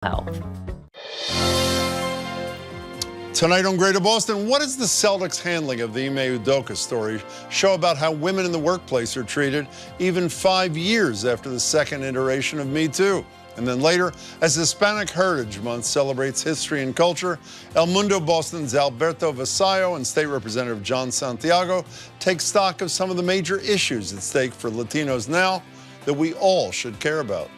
health. Tonight on Greater Boston, what is the Celtics' handling of the Ime Udoka story show about how women in the workplace are treated even 5 years after the second iteration of Me Too? And then later, as Hispanic Heritage Month celebrates history and culture, El Mundo Boston's Alberto Vasallo and State Representative John Santiago take stock of some of the major issues at stake for Latinos now that we all should care about.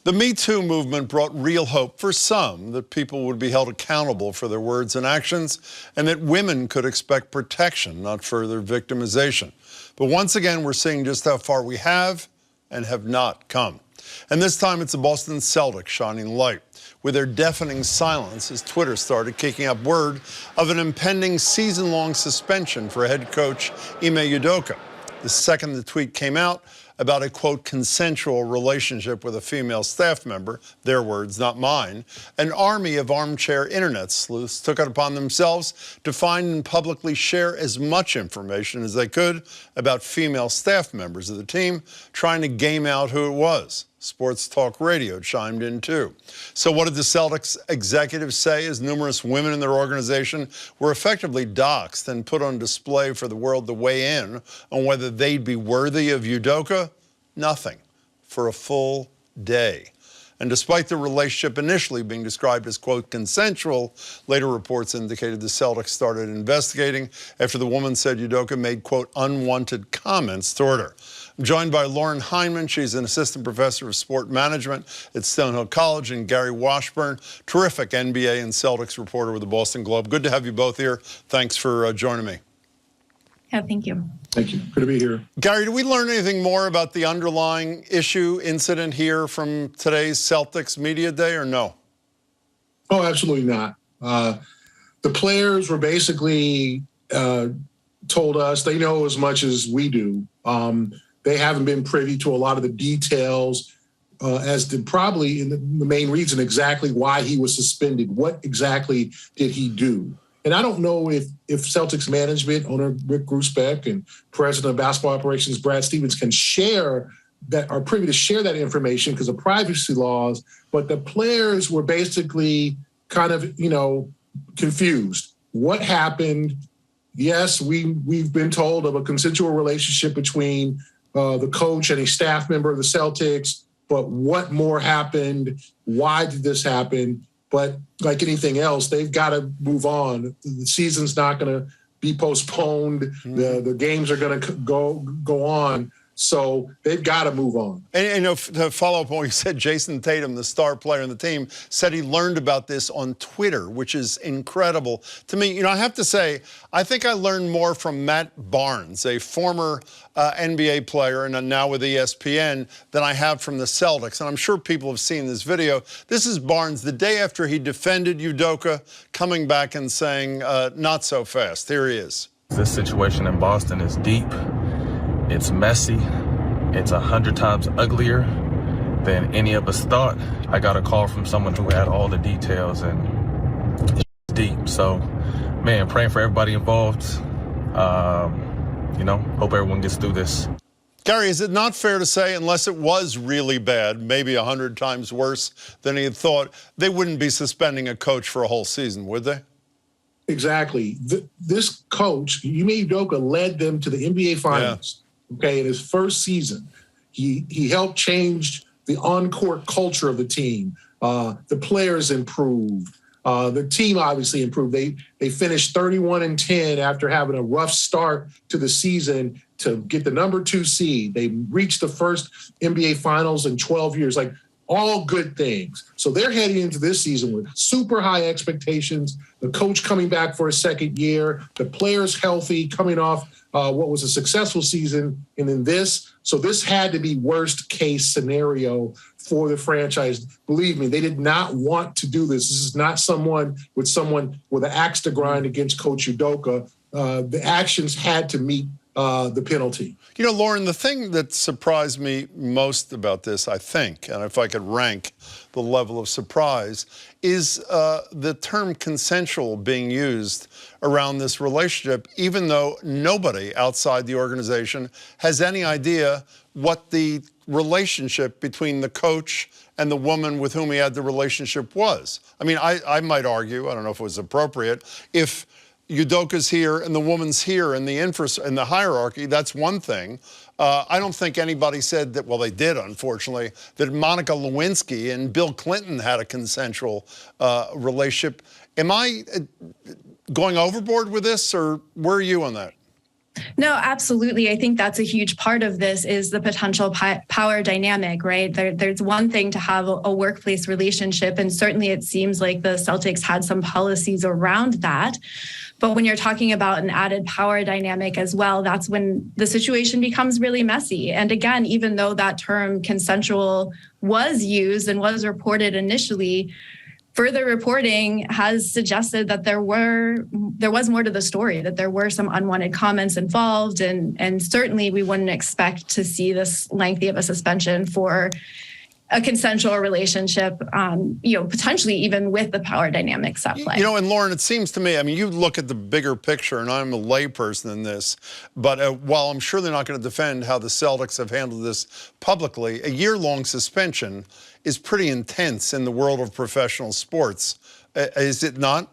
The Me Too movement brought real hope for some that people would be held accountable for their words and actions, and that women could expect protection, not further victimization. But once again, we're seeing just how far we have and have not come. And this time it's the Boston Celtics shining light with their deafening silence as Twitter started kicking up word of an impending season-long suspension for head coach Ime Udoka. The second the tweet came out about a, quote, consensual relationship with a female staff member, their words, not mine, an army of armchair internet sleuths took it upon themselves to find and publicly share as much information as they could about female staff members of the team, trying to game out who it was. Sports Talk Radio chimed in too. So what did the Celtics executives say as numerous women in their organization were effectively doxxed and put on display for the world to weigh in on whether they'd be worthy of Udoka? Nothing for a full day. And despite the relationship initially being described as, quote, consensual, later reports indicated the Celtics started investigating after the woman said Udoka made, quote, unwanted comments toward her. I'm joined by Lauren Hindman. She's an assistant professor of sport management at Stonehill College, and Gary Washburn, terrific NBA and Celtics reporter with the Boston Globe. Good to have you both here. Thanks for joining me. Yeah, thank you. Thank you. Good to be here. Gary, did we learn anything more about the underlying incident here from today's Celtics Media Day, or no? Oh, absolutely not. The players were basically told us they know as much as we do. They haven't been privy to a lot of the details as to probably the main reason exactly why he was suspended. What exactly did he do? And I don't know if Celtics management, owner Rick Grusbeck and president of basketball operations Brad Stevens can share that, are privy to share that information because of privacy laws. But the players were basically kind of, confused. What happened? Yes, we've been told of a consensual relationship between the coach and a staff member of the Celtics, but what more happened? Why did this happen? But like anything else, they've got to move on. The season's not going to be postponed. The games are going to go on. So they've got to move on. And to follow up on what you said, Jason Tatum, the star player on the team, said he learned about this on Twitter, which is incredible. To me, I have to say, I think I learned more from Matt Barnes, a former NBA player and now with ESPN, than I have from the Celtics. And I'm sure people have seen this video. This is Barnes the day after he defended Udoka, coming back and saying, not so fast. Here he is. This situation in Boston is deep. It's messy. It's 100 times uglier than any of us thought. I got a call from someone who had all the details, and it's deep. So, man, praying for everybody involved. Hope everyone gets through this. Gary, is it not fair to say, unless it was really bad, maybe 100 times worse than he had thought, they wouldn't be suspending a coach for a whole season, would they? Exactly. This coach, Ime Udoka, led them to the NBA Finals. Yeah. Okay, in his first season, he helped change the on-court culture of the team. The players improved. The team obviously improved. They finished 31-10 after having a rough start to the season to get the number 2 seed. They reached the first NBA Finals in 12 years. Like, all good things. So they're heading into this season with super high expectations. The coach coming back for a second year. The players healthy, coming off what was a successful season, and then this. So this had to be worst case scenario for the franchise. Believe me, they did not want to do this. This is not someone with an axe to grind against Coach Udoka. The actions had to meet the penalty. Lauren, the thing that surprised me most about this, I think, and if I could rank the level of surprise, is the term consensual being used around this relationship, even though nobody outside the organization has any idea what the relationship between the coach and the woman with whom he had the relationship was. I mean, I might argue, I don't know if it was appropriate, if Udoka's here and the woman's here in the hierarchy, that's one thing. I don't think anybody said that, well, they did, unfortunately, that Monica Lewinsky and Bill Clinton had a consensual relationship. Am I going overboard with this, or where are you on that? No, absolutely. I think that's a huge part of this is the potential power dynamic, right? There's one thing to have a workplace relationship, and certainly it seems like the Celtics had some policies around that. But when you're talking about an added power dynamic as well, that's when the situation becomes really messy. And again, even though that term consensual was used and was reported initially, further reporting has suggested that there was more to the story, that there were some unwanted comments involved, and certainly we wouldn't expect to see this lengthy of a suspension for a consensual relationship, potentially even with the power dynamics at play. And Lauren, it seems to me, I mean, you look at the bigger picture, and I'm a layperson in this, but while I'm sure they're not going to defend how the Celtics have handled this publicly, a year-long suspension is pretty intense in the world of professional sports. Is it not?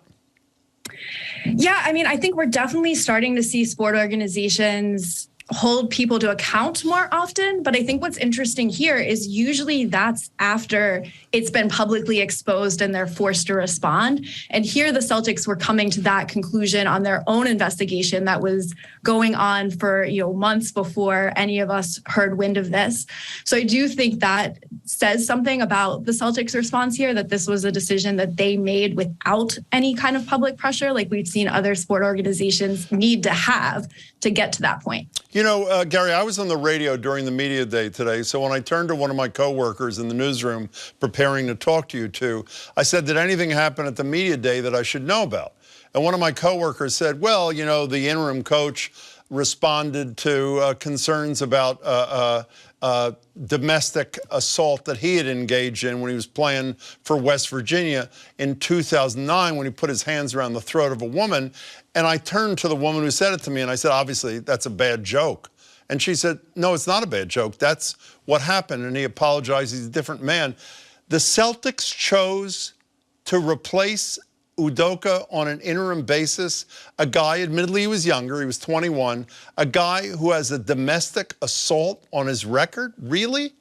Yeah, I mean, I think we're definitely starting to see sport organizations hold people to account more often. But I think what's interesting here is usually that's after it's been publicly exposed and they're forced to respond. And here the Celtics were coming to that conclusion on their own investigation that was going on for months before any of us heard wind of this. So I do think that says something about the Celtics' response here, that this was a decision that they made without any kind of public pressure, like we've seen other sport organizations need to have to get to that point. Gary, I was on the radio during the media day today, so when I turned to one of my coworkers in the newsroom preparing to talk to you two, I said, did anything happen at the media day that I should know about? And one of my coworkers said, well, the interim coach responded to concerns about domestic assault that he had engaged in when he was playing for West Virginia in 2009 when he put his hands around the throat of a woman. And I turned to the woman who said it to me and I said, obviously, that's a bad joke. And she said, no, it's not a bad joke. That's what happened. And he apologized. He's a different man. The Celtics chose to replace Udoka on an interim basis, a guy, admittedly he was younger, he was 21, a guy who has a domestic assault on his record? Really?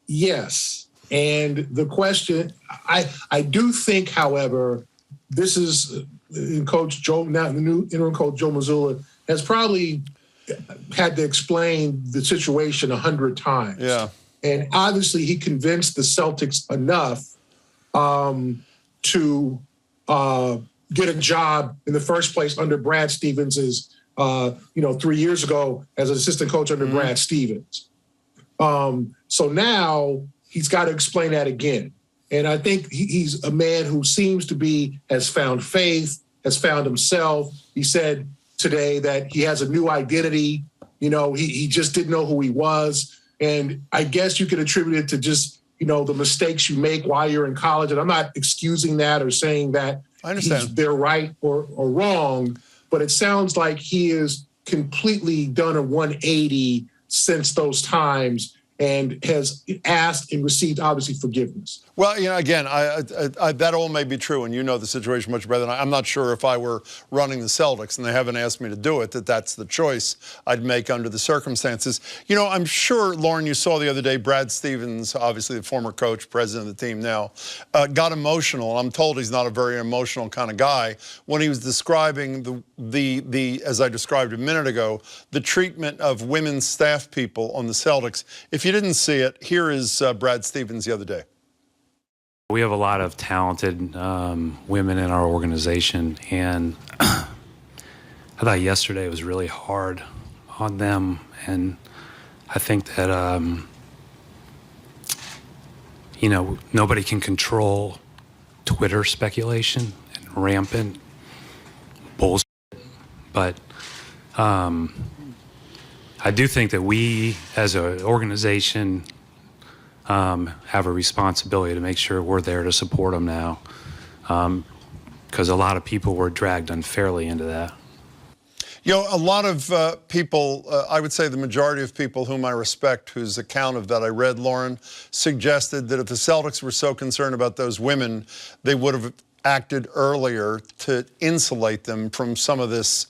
Yes. And the question, I do think, however, this is Coach Joe, now the new interim coach Joe Mazzulla has probably had to explain the situation 100 times. Yeah. And obviously he convinced the Celtics enough to get a job in the first place under Brad Stevens's, 3 years ago as an assistant coach under Brad Stevens. So now he's got to explain that again. And I think he's a man who seems to has found faith, has found himself. He said today that he has a new identity. He just didn't know who he was. And I guess you could attribute it to just, the mistakes you make while you're in college. And I'm not excusing that or saying that they're right or wrong, but it sounds like he has completely done a 180 since those times and has asked and received, obviously, forgiveness. Well, again, that all may be true, and you know the situation much better than I. I'm not sure if I were running the Celtics and they haven't asked me to do it, that's the choice I'd make under the circumstances. I'm sure, Lauren, you saw the other day, Brad Stevens, obviously the former coach, president of the team now, got emotional. I'm told he's not a very emotional kind of guy when he was describing the as I described a minute ago, the treatment of women staff people on the Celtics. If you didn't see it, here is Brad Stevens the other day. We have a lot of talented women in our organization, and I thought yesterday was really hard on them, and I think that, nobody can control Twitter speculation and rampant bullshit, but I do think that we, as an organization, have a responsibility to make sure we're there to support them now, because a lot of people were dragged unfairly into that. You know, a lot of people, I would say the majority of people whom I respect, whose account of that I read, Lauren, suggested that if the Celtics were so concerned about those women, they would have acted earlier to insulate them from some of this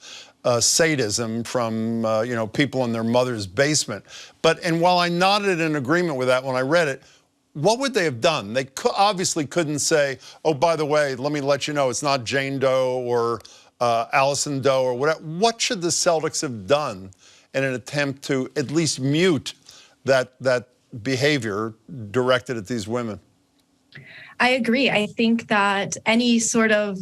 sadism from, you know, people in their mother's basement. And while I nodded in agreement with that when I read it, what would they have done? They obviously couldn't say, oh, by the way, let me let you know, it's not Jane Doe or Allison Doe or whatever. What should the Celtics have done in an attempt to at least mute that behavior directed at these women? I agree. I think that any sort of,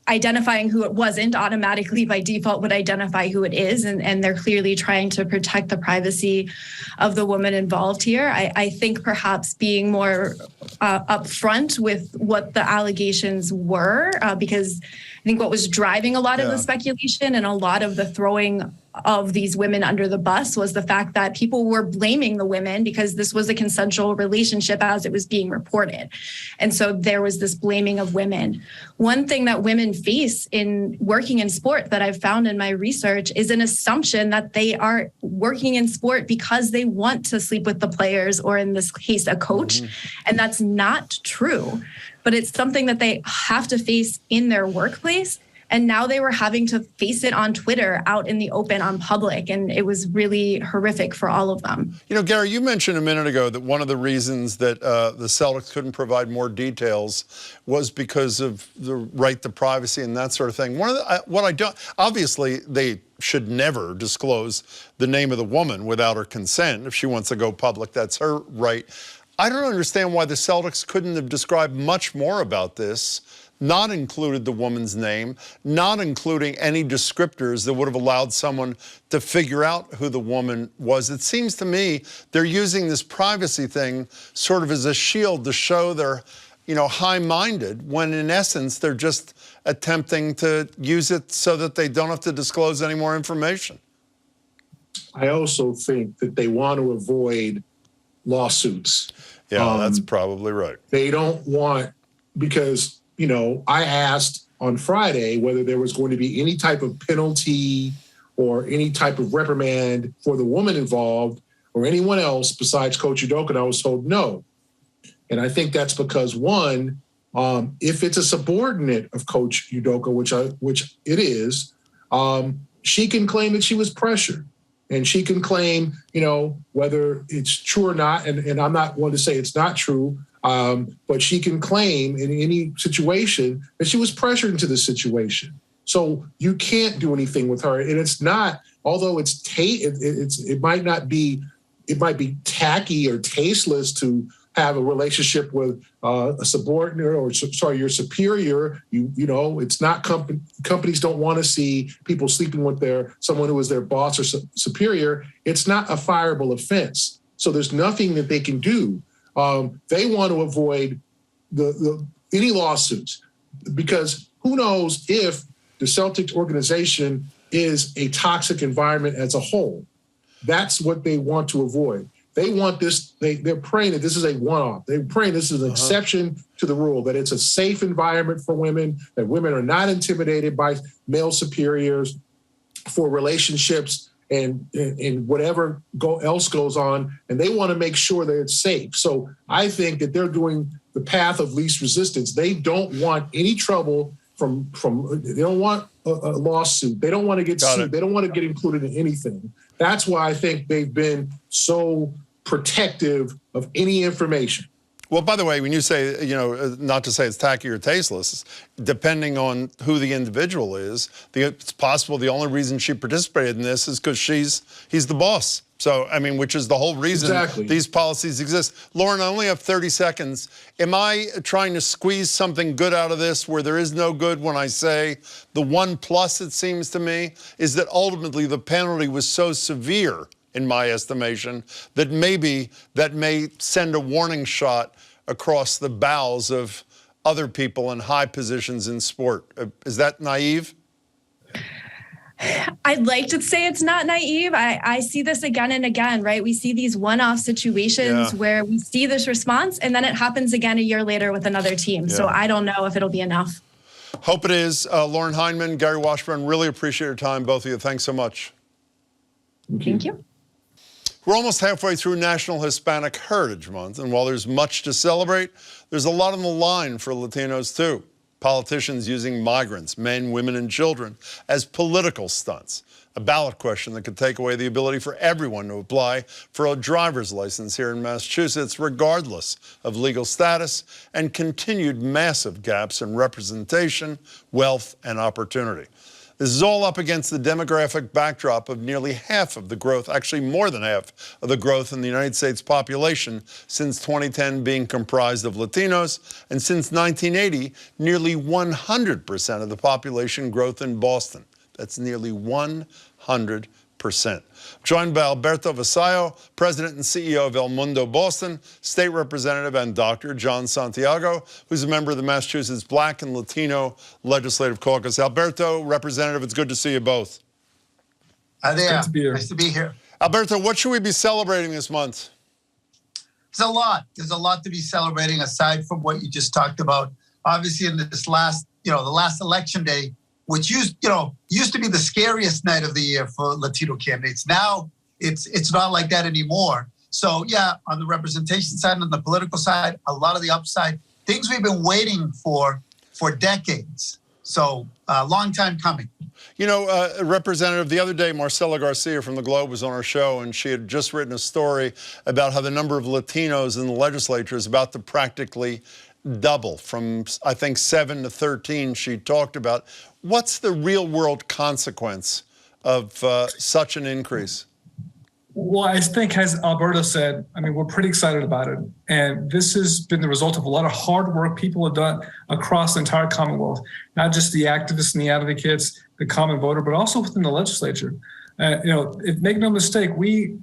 identifying who it wasn't automatically by default would identify who it is. And they're clearly trying to protect the privacy of the woman involved here. I think perhaps being more upfront with what the allegations were, because I think what was driving a lot of the speculation and a lot of the throwing of these women under the bus was the fact that people were blaming the women because this was a consensual relationship as it was being reported. And so there was this blaming of women. One thing that women face in working in sport that I've found in my research is an assumption that they are working in sport because they want to sleep with the players, or in this case, a coach. And that's not true, but it's something that they have to face in their workplace. And now they were having to face it on Twitter, out in the open, on public. And it was really horrific for all of them. You know, Gary, you mentioned a minute ago that one of the reasons that the Celtics couldn't provide more details was because of the right to privacy and that sort of thing. Obviously, they should never disclose the name of the woman without her consent. If she wants to go public, that's her right. I don't understand why the Celtics couldn't have described much more about this, not included the woman's name, not including any descriptors that would have allowed someone to figure out who the woman was. It seems to me they're using this privacy thing sort of as a shield to show they're, high-minded, when in essence they're just attempting to use it so that they don't have to disclose any more information. I also think that they want to avoid lawsuits. Yeah, that's probably right. They don't want, because I asked on Friday whether there was going to be any type of penalty or any type of reprimand for the woman involved or anyone else besides Coach Udoka, and I was told no. And I think that's because, one, if it's a subordinate of Coach Udoka, which it is, she can claim that she was pressured. And she can claim, whether it's true or not, and I'm not one to say it's not true, but she can claim in any situation that she was pressured into the situation. So you can't do anything with her. And it's not, although it might be tacky or tasteless to have a relationship with a subordinate or your superior. It's not companies don't want to see people sleeping with someone who is their boss or superior. It's not a fireable offense. So there's nothing that they can do. They want to avoid any lawsuits, because who knows if the Celtics organization is a toxic environment as a whole. That's what they want to avoid. They want this, they're praying that this is a one-off. They're praying this is an exception to the rule, that it's a safe environment for women, that women are not intimidated by male superiors for relationships and whatever else goes on, and they want to make sure that it's safe. So I think that they're doing the path of least resistance. They don't want any trouble from they don't want a lawsuit. They don't want to get sued. They don't want to get included in anything. That's why I think they've been so protective of any information. Well, by the way, when you say, not to say it's tacky or tasteless, depending on who the individual is, it's possible the only reason she participated in this is because he's the boss. So, which is the whole reason these policies exist. Lauren, I only have 30 seconds. Am I trying to squeeze something good out of this where there is no good when I say the one plus, it seems to me, is that ultimately the penalty was so severe, in my estimation, that maybe that may send a warning shot across the bows of other people in high positions in sport. Is that naive? I'd like to say it's not naive. I see this again and again, right? We see these one-off situations where we see this response and then it happens again a year later with another team. So I don't know if it'll be enough. Hope it is. Lauren Hindman, Gary Washburn, really appreciate your time, both of you. Thanks so much. Thank you. We're almost halfway through National Hispanic Heritage Month, and while there's much to celebrate, there's a lot on the line for Latinos too. Politicians using migrants, men, women, and children as political stunts. A ballot question that could take away the ability for everyone to apply for a driver's license here in Massachusetts, regardless of legal status, and continued massive gaps in representation, wealth, and opportunity. This is all up against the demographic backdrop of nearly half of the growth, actually more than half of the growth in the United States population since 2010 being comprised of Latinos, and since 1980, nearly 100% of the population growth in Boston. That's nearly 100%. Joined by Alberto Vasallo, President and CEO of El Mundo Boston, State Representative and Dr. John Santiago, who's a member of the Massachusetts Black and Latino Legislative Caucus. Alberto, Representative, it's good to see you both. Hi there. Good to be here. Nice to be here. Alberto, what should we be celebrating this month? There's a lot. There's a lot to be celebrating aside from what you just talked about. Obviously, in this last, the last election day, which used to be the scariest night of the year for Latino candidates. Now it's not like that anymore. So yeah, on the representation side and on the political side, a lot of the upside, things we've been waiting for decades. So a long time coming. Representative, the other day, Marcela Garcia from the Globe was on our show, and she had just written a story about how the number of Latinos in the legislature is about to practically double from, I think, 7 to 13 she talked about. What's the real world consequence of such an increase? Well, I think, as Alberto said, we're pretty excited about it. And this has been the result of a lot of hard work people have done across the entire Commonwealth, not just the activists and the advocates, the common voter, but also within the legislature. Make no mistake, we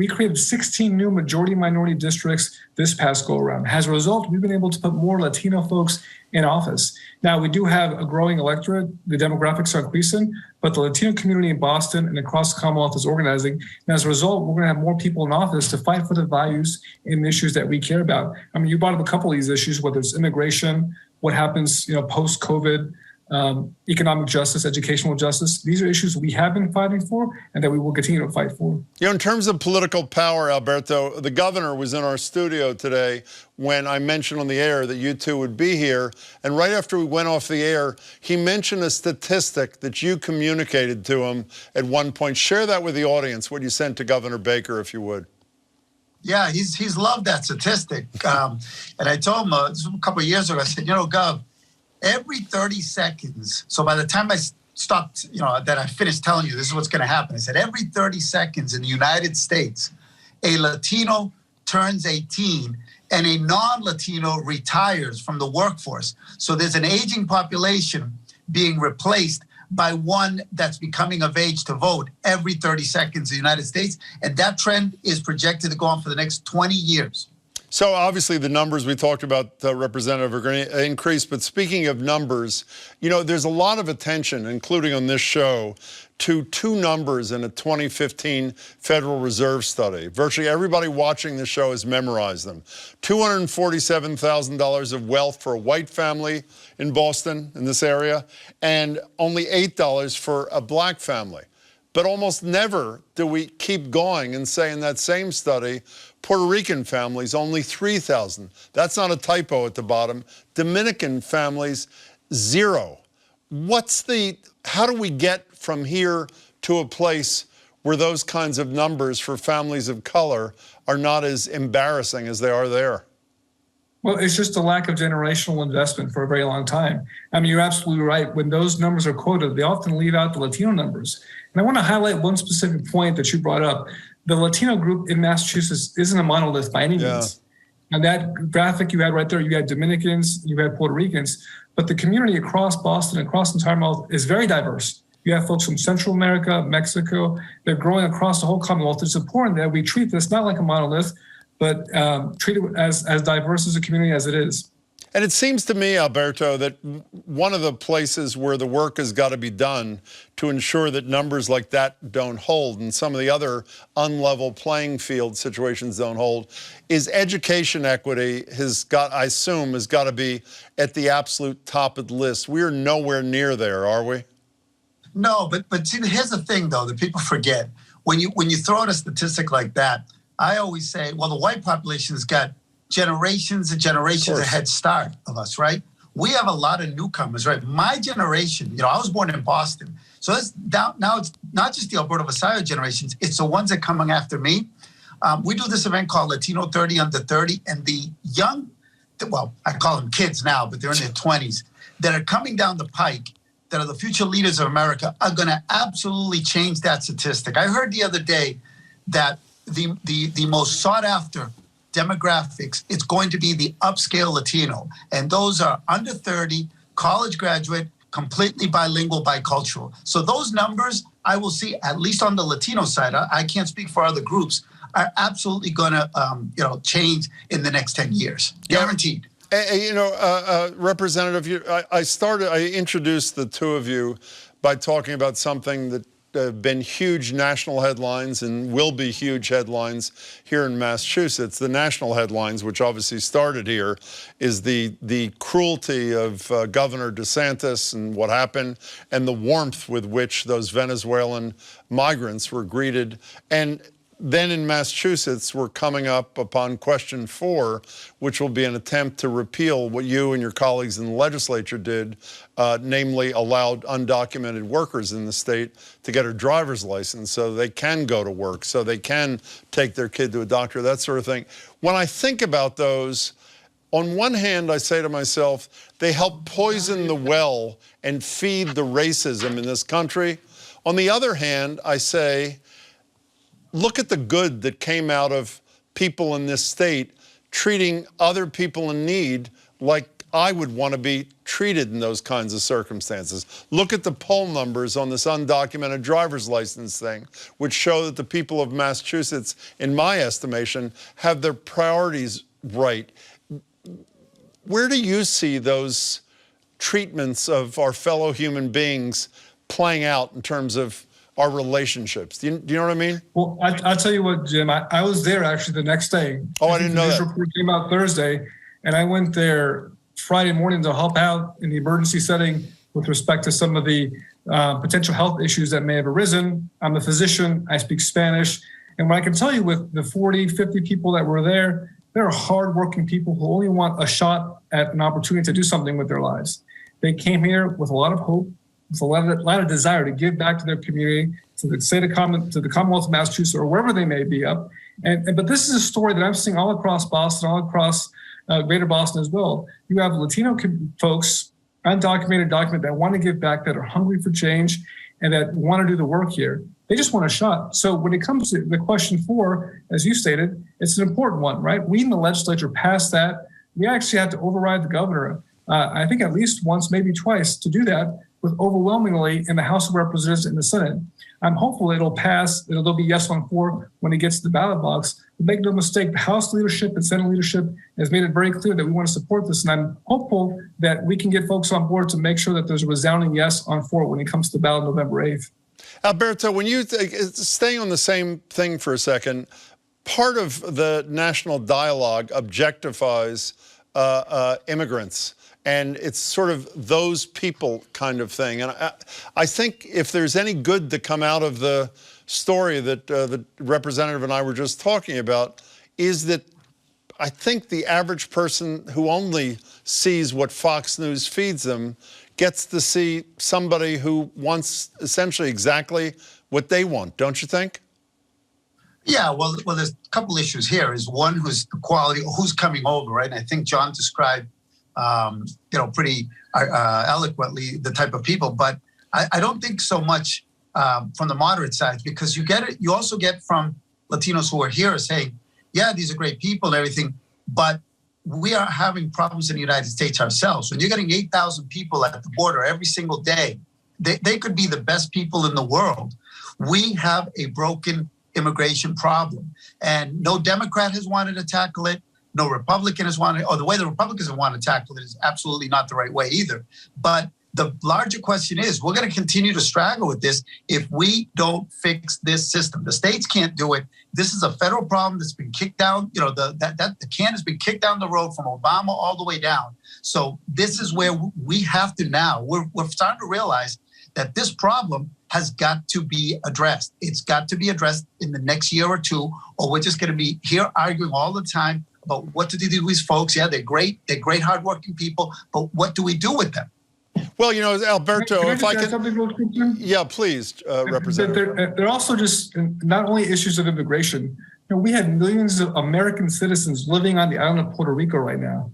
created 16 new majority minority districts this past go around. As a result, we've been able to put more Latino folks in office. Now, we do have a growing electorate. The demographics are increasing, but the Latino community in Boston and across the Commonwealth is organizing. And as a result, we're going to have more people in office to fight for the values and issues that we care about. You brought up a couple of these issues, whether it's immigration, what happens, post-COVID, economic justice, educational justice. These are issues we have been fighting for and that we will continue to fight for. In terms of political power, Alberto, the governor was in our studio today when I mentioned on the air that you two would be here. And right after we went off the air, he mentioned a statistic that you communicated to him at one point. Share that with the audience, what you sent to Governor Baker, if you would. Yeah, he's loved that statistic. And I told him a couple of years ago, I said, Gov, every 30 seconds, so by the time I stopped, that I finished telling you this is what's going to happen, I said every 30 seconds in the United States, a Latino turns 18 and a non-Latino retires from the workforce. So there's an aging population being replaced by one that's becoming of age to vote every 30 seconds in the United States. And that trend is projected to go on for the next 20 years. So obviously the numbers we talked about, Representative, are going to increase. But speaking of numbers, there's a lot of attention, including on this show, to two numbers in a 2015 Federal Reserve study. Virtually everybody watching the show has memorized them. $247,000 of wealth for a white family in Boston, in this area, and only $8 for a black family. But almost never do we keep going and say in that same study, Puerto Rican families, only $3,000. That's not a typo at the bottom. Dominican families, $0. How do we get from here to a place where those kinds of numbers for families of color are not as embarrassing as they are there? Well, it's just a lack of generational investment for a very long time. You're absolutely right. When those numbers are quoted, they often leave out the Latino numbers. And I want to highlight one specific point that you brought up. The Latino group in Massachusetts isn't a monolith by any means. And that graphic you had right there, you had Dominicans, you had Puerto Ricans, but the community across Boston, across the entire Commonwealth is very diverse. You have folks from Central America, Mexico, they're growing across the whole Commonwealth. It's important that we treat this not like a monolith, but treat it as diverse as a community as it is. And it seems to me, Alberto, that one of the places where the work has got to be done to ensure that numbers like that don't hold and some of the other unlevel playing field situations don't hold is education equity I assume, has got to be at the absolute top of the list. We're nowhere near there, are we? No, but see, here's the thing, though, that people forget. When you throw out a statistic like that, I always say, well, the white population has got generations and generations a head start of us, right? We have a lot of newcomers, right? My generation, I was born in Boston. So now it's not just the Alberto Vasallo generations, it's the ones that are coming after me. We do this event called Latino 30 Under 30, and the young, well, I call them kids now, but they're in their 20s, that are coming down the pike, that are the future leaders of America, are going to absolutely change that statistic. I heard the other day that the most sought after demographics, it's going to be the upscale Latino. And those are under 30, college graduate, completely bilingual, bicultural. So those numbers, I will see, at least on the Latino side, I can't speak for other groups, are absolutely going to change in the next 10 years. Guaranteed. Representative, I introduced the two of you by talking about something that have been huge national headlines and will be huge headlines here in Massachusetts. The national headlines, which obviously started here, is the cruelty of Governor DeSantis and what happened, and the warmth with which those Venezuelan migrants were greeted. And then in Massachusetts, we're coming up upon question 4, which will be an attempt to repeal what you and your colleagues in the legislature did, namely allowed undocumented workers in the state to get a driver's license so they can go to work, so they can take their kid to a doctor, that sort of thing. When I think about those, on one hand, I say to myself, they help poison the well and feed the racism in this country. On the other hand, I say, look at the good that came out of people in this state treating other people in need like I would want to be treated in those kinds of circumstances. Look at the poll numbers on this undocumented driver's license thing, which show that the people of Massachusetts, in my estimation, have their priorities right. Where do you see those treatments of our fellow human beings playing out in terms of our relationships? Do you know what I mean? Well, I'll tell you what, Jim, I was there actually the next day. Oh, I didn't know that. The report came out Thursday, and I went there Friday morning to help out in the emergency setting with respect to some of the potential health issues that may have arisen. I'm a physician, I speak Spanish, and what I can tell you with the 40, 50 people that were there are hardworking people who only want a shot at an opportunity to do something with their lives. They came here with a lot of hope, with a lot of desire to give back to their community, to the Commonwealth of Massachusetts or wherever they may be up. But this is a story that I'm seeing all across Boston, all across Greater Boston as well. You have Latino folks, undocumented, documented, that want to give back, that are hungry for change, and that want to do the work here. They just want a shot. So when it comes to the question 4, as you stated, it's an important one, right? We in the legislature passed that. We actually had to override the governor, I think at least once, maybe twice, to do that, with overwhelmingly in the House of Representatives and the Senate. I'm hopeful it'll pass, it'll be yes on 4 when it gets to the ballot box. But make no mistake, the House leadership and Senate leadership has made it very clear that we want to support this. And I'm hopeful that we can get folks on board to make sure that there's a resounding yes on 4 when it comes to the ballot November 8th. Alberto, when you staying on the same thing for a second, part of the national dialogue objectifies immigrants. And it's sort of those people kind of thing. And I think if there's any good to come out of the story that the representative and I were just talking about, is that I think the average person who only sees what Fox News feeds them gets to see somebody who wants essentially exactly what they want, don't you think? Yeah, well, there's a couple issues here. Is one, who's the quality, who's coming over, right? And I think John described pretty eloquently the type of people, but I don't think so much from the moderate side, because you also get from Latinos who are here saying, yeah, these are great people and everything, but we are having problems in the United States ourselves. When you're getting 8,000 people at the border every single day, they could be the best people in the world. We have a broken immigration problem, and no Democrat has wanted to tackle it. No Republican is wanting, or the way the Republicans want to tackle it is absolutely not the right way either. But the larger question is, we're going to continue to struggle with this if we don't fix this system. The states can't do it. This is a federal problem that's been kicked down. You know, the can has been kicked down the road from Obama all the way down. So this is where we have to now. We're starting to realize that this problem has got to be addressed. It's got to be addressed in the next year or two, or we're just going to be here arguing all the time about what to do with these folks. Yeah, they're great, hardworking people, but what do we do with them? Well, you know, Alberto, can if I add can, something real quick, Jim? yeah, please, Representative. They're also just not only issues of immigration. You know, we had millions of American citizens living on the island of Puerto Rico right now,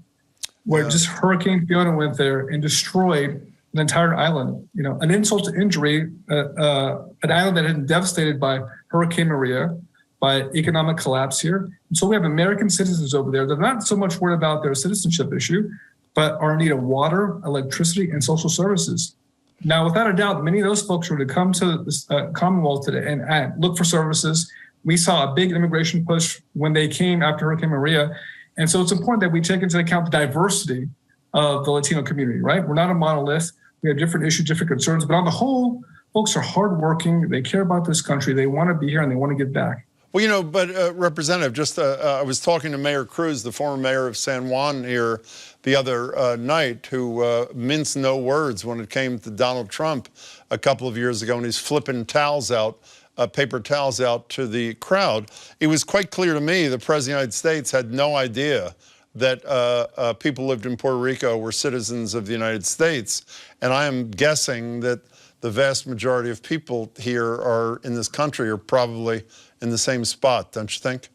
where just Hurricane Fiona went there and destroyed an entire island. You know, an insult to injury, an island that had been devastated by Hurricane Maria, by economic collapse here. And so we have American citizens over there. They're not so much worried about their citizenship issue, but are in need of water, electricity, and social services. Now, without a doubt, many of those folks were to come to the Commonwealth today and look for services. We saw a big immigration push when they came after Hurricane Maria. And so it's important that we take into account the diversity of the Latino community, right? We're not a monolith. We have different issues, different concerns, but on the whole, folks are hardworking. They care about this country. They want to be here and they want to give back. Well, you know, but Representative, just I was talking to Mayor Cruz, the former mayor of San Juan here the other night, who minced no words when it came to Donald Trump a couple of years ago, and he's flipping towels out, paper towels out to the crowd. It was quite clear to me the President of the United States had no idea that people who lived in Puerto Rico were citizens of the United States. And I am guessing that the vast majority of people here are in this country are probably in the same spot, don't you think?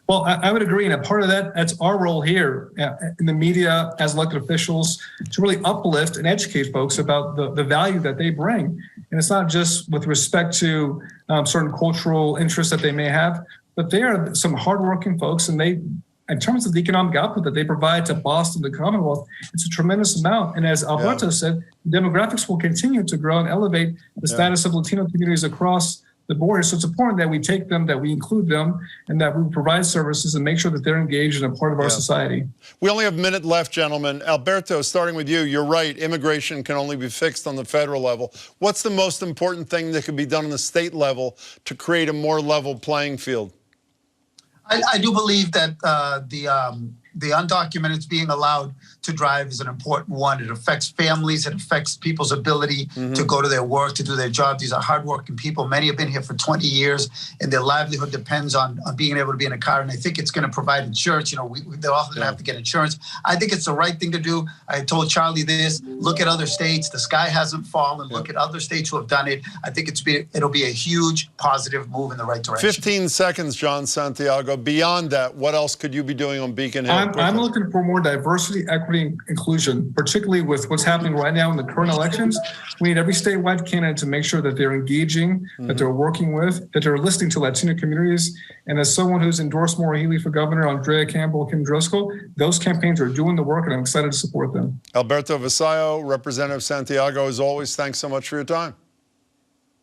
Well, I would agree. And a part of that's our role here in the media as elected officials to really uplift and educate folks about the value that they bring. And it's not just with respect to certain cultural interests that they may have, but they are some hardworking folks, and they, in terms of the economic output that they provide to Boston, the Commonwealth, it's a tremendous amount. And as Alberto said, demographics will continue to grow and elevate the status of Latino communities across the border. So it's important that we take them, that we include them, and that we provide services and make sure that they're engaged and a part of our society. We only have a minute left, gentlemen. Alberto, starting with you, you're right. Immigration can only be fixed on the federal level. What's the most important thing that can be done on the state level to create a more level playing field? I do believe that the undocumented being allowed to drive is an important one. It affects families. It affects people's ability to go to their work, to do their job. These are hardworking people. Many have been here for 20 years, and their livelihood depends on being able to be in a car. And I think it's going to provide insurance. You know, they're also going to have to get insurance. I think it's the right thing to do. I told Charlie this. Look at other states. The sky hasn't fallen. Look at other states who have done it. I think it'll be a huge positive move in the right direction. 15 seconds, John Santiago. Beyond that, what else could you be doing on Beacon Hill? I'm looking for more diversity, equity, and inclusion, particularly with what's happening right now in the current elections. We need every statewide candidate to make sure that they're engaging, that they're working with, that they're listening to Latino communities. And as someone who's endorsed Maura Healey for governor, Andrea Campbell, Kim Driscoll, those campaigns are doing the work, and I'm excited to support them. Alberto Vasallo, Representative Santiago, as always, thanks so much for your time.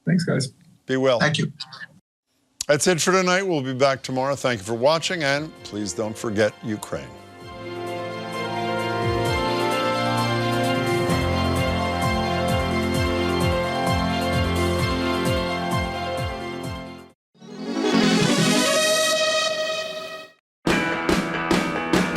Thanks, guys. Be well. Thank you. That's it for tonight. We'll be back tomorrow. Thank you for watching, and please don't forget Ukraine.